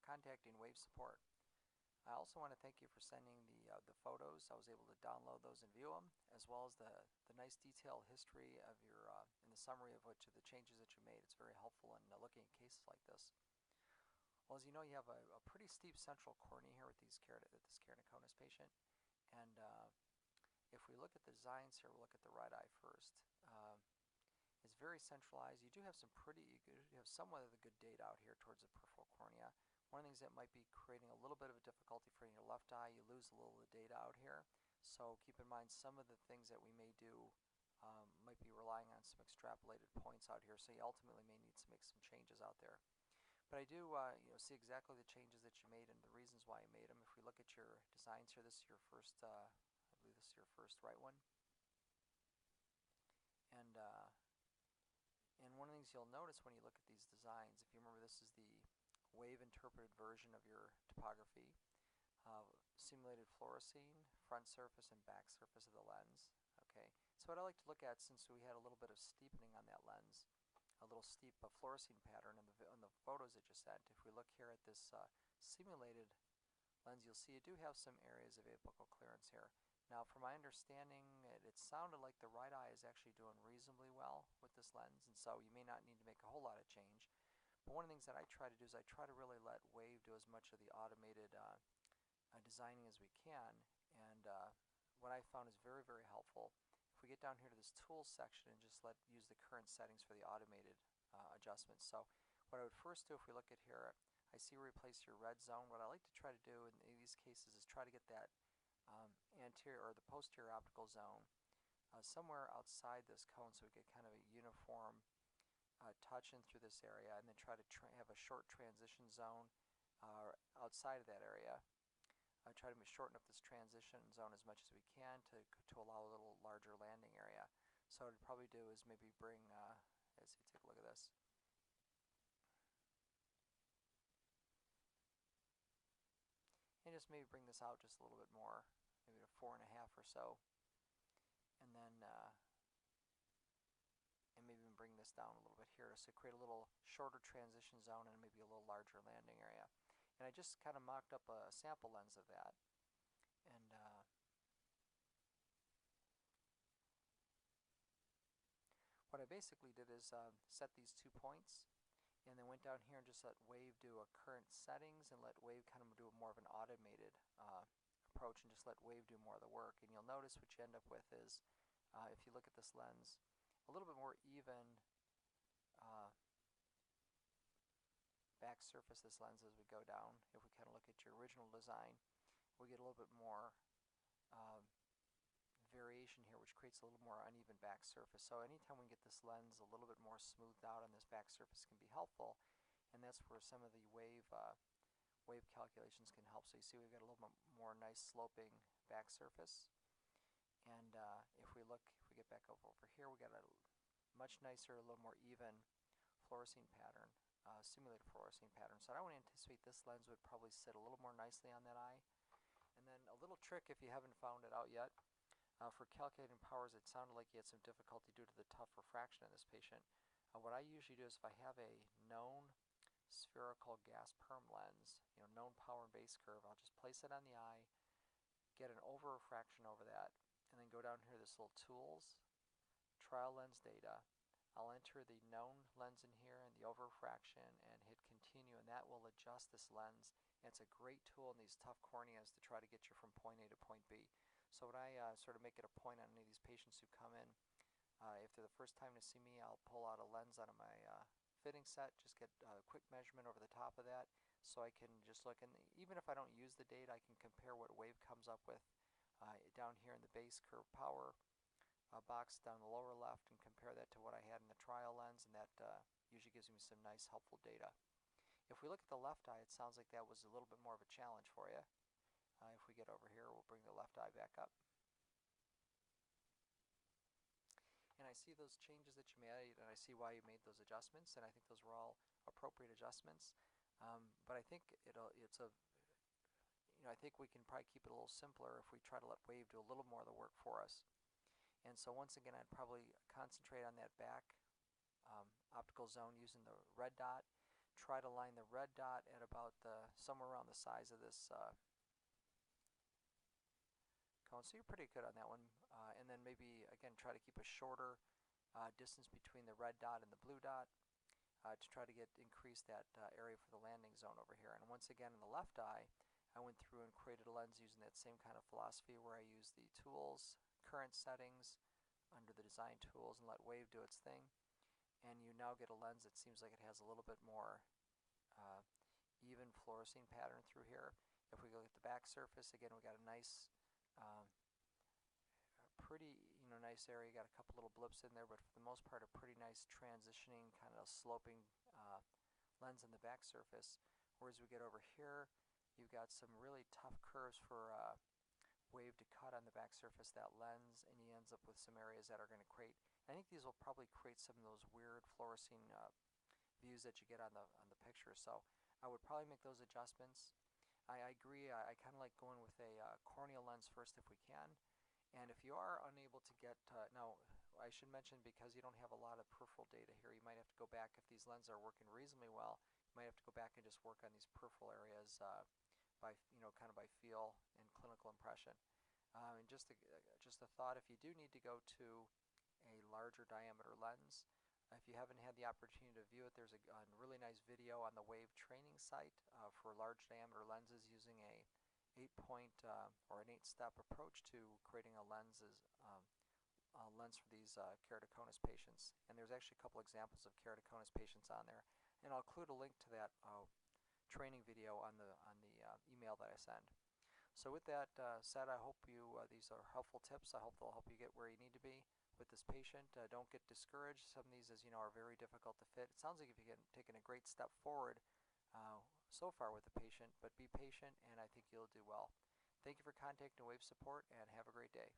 contacting Wave Support. I also want to thank you for sending the photos. I was able to download those and view them, as well as the nice detailed history of your and the summary of which of the changes that you made. It's very helpful in looking at cases like this. Well, as you know, you have a pretty steep central cornea here with this keratoconus patient, and if we look at the designs here, we'll look at the right eye first. It's very centralized. You do have you have somewhat of the good data out here towards the peripheral cornea. One of the things that might be creating a little bit of a difficulty for your left eye, you lose a little of the data out here. So keep in mind some of the things that we may do might be relying on some extrapolated points out here. So you ultimately may need to make some changes out there. But I do see exactly the changes that you made and the reasons why you made them. If we look at your designs here, this is your first, I believe this is your first right one. And one of the things you'll notice when you look at these designs, if you remember, this is the wave interpreted version of your topography. Simulated fluorescein, front surface and back surface of the lens. Okay, so what I like to look at, since we had a little bit of steepening on that lens, a little steep fluorescein pattern on the photos that you sent. If we look here at this simulated lens, you'll see you do have some areas of apical clearance here. Now, from my understanding, it sounded like the right eye is actually doing reasonably well with this lens, and so you may not need to make a whole lot of change. But one of the things that I try to do is I try to really let Wave do as much of the automated designing as we can, and what I found is very, very helpful. If we get down here to this tools section and just use the current settings for the automated adjustments. So what I would first do, if we look at here, I see replace your red zone. What I like to try to do in these cases is try to get that anterior or the posterior optical zone somewhere outside this cone, so we get kind of a uniform touch in through this area, and then try to have a short transition zone outside of that area. I try to shorten up this transition zone as much as we can to allow a little larger landing area. So what I'd probably do is maybe bring, let's see, take a look at this. And just maybe bring this out just a little bit more, maybe to 4.5 or so. And then, and maybe even bring this down a little bit here to create a little shorter transition zone and maybe a little larger landing area. And I just kind of mocked up a sample lens of that. And what I basically did is set these 2 points, and then went down here and just let Wave do a current settings and let Wave kind of do more of an automated approach and just let Wave do more of the work. And you'll notice what you end up with is, if you look at this lens, a little bit more even back surface this lens as we go down. If we kind of look at your original design, we get a little bit more variation here, which creates a little more uneven back surface. So anytime we get this lens a little bit more smoothed out on this back surface can be helpful, and that's where some of the wave calculations can help. So you see we've got a little bit more nice sloping back surface, and if we get back over here, we got a much nicer, a little more even fluorescein pattern, simulated fluorescein pattern. So I would anticipate this lens would probably sit a little more nicely on that eye. And then a little trick, if you haven't found it out yet, for calculating powers, it sounded like you had some difficulty due to the tough refraction in this patient. What I usually do is if I have a known spherical gas perm lens, known power and base curve, I'll just place it on the eye, get an over refraction over that, and then go down here to this little tools, trial lens data. I'll enter the known lens in here and the over refraction and hit continue, and that will adjust this lens. And it's a great tool in these tough corneas to try to get you from point A to point B. So when I sort of make it a point on any of these patients who come in, if they're the first time to see me, I'll pull out a lens out of my fitting set, just get a quick measurement over the top of that, so I can just look, and even if I don't use the data, I can compare what Wave comes up with down here in the base curve power box down the lower left, and compare that to what I had in the trial lens, and that usually gives me some nice helpful data. If we look at the left eye, it sounds like that was a little bit more of a challenge for you. If we get over here, we'll bring the left eye back up. And I see those changes that you made, and I see why you made those adjustments, and I think those were all appropriate adjustments. But I think I think we can probably keep it a little simpler if we try to let Wave do a little more of the work for us. And so once again, I'd probably concentrate on that back optical zone using the red dot. try to line the red dot at about somewhere around the size of this cone. So you're pretty good on that one. And then maybe, again, try to keep a shorter distance between the red dot and the blue dot to try to increase that area for the landing zone over here. And once again, in the left eye, I went through and created a lens using that same kind of philosophy where I use the tools, current settings, under the design tools, and let wave do its thing. And you now get a lens that seems like it has a little bit more uh, even fluorescein pattern through here. If we look at the back surface, again, we got a nice, pretty, nice area. Got a couple little blips in there, but for the most part, a pretty nice transitioning, kind of sloping lens in the back surface. Whereas we get over here, you've got some really tough curves for wave to cut on the back surface that lens, and he ends up with some areas that are going to create. I think these will probably create some of those weird fluorescein views that you get on the picture. So I would probably make those adjustments. I agree. I kind of like going with a corneal lens first if we can. And if you are unable to get, now I should mention, because you don't have a lot of peripheral data here, you might have to go back, if these lenses are working reasonably well, you might have to go back and just work on these peripheral areas by, kind of by feel and clinical impression. And just a thought, if you do need to go to a larger diameter lens, if you haven't had the opportunity to view it, there's a really nice video on the Wave training site for large diameter lenses using a 8-point or an 8-step approach to creating a lens for these keratoconus patients. And there's actually a couple examples of keratoconus patients on there. And I'll include a link to that training video on the email that I send. So with that said, I hope these are helpful tips. I hope they'll help you get where you need to be with this patient. Don't get discouraged. Some of these, as you know, are very difficult to fit. It sounds like you've taken a great step forward so far with the patient, but be patient, and I think you'll do well. Thank you for contacting Wave Support, and have a great day.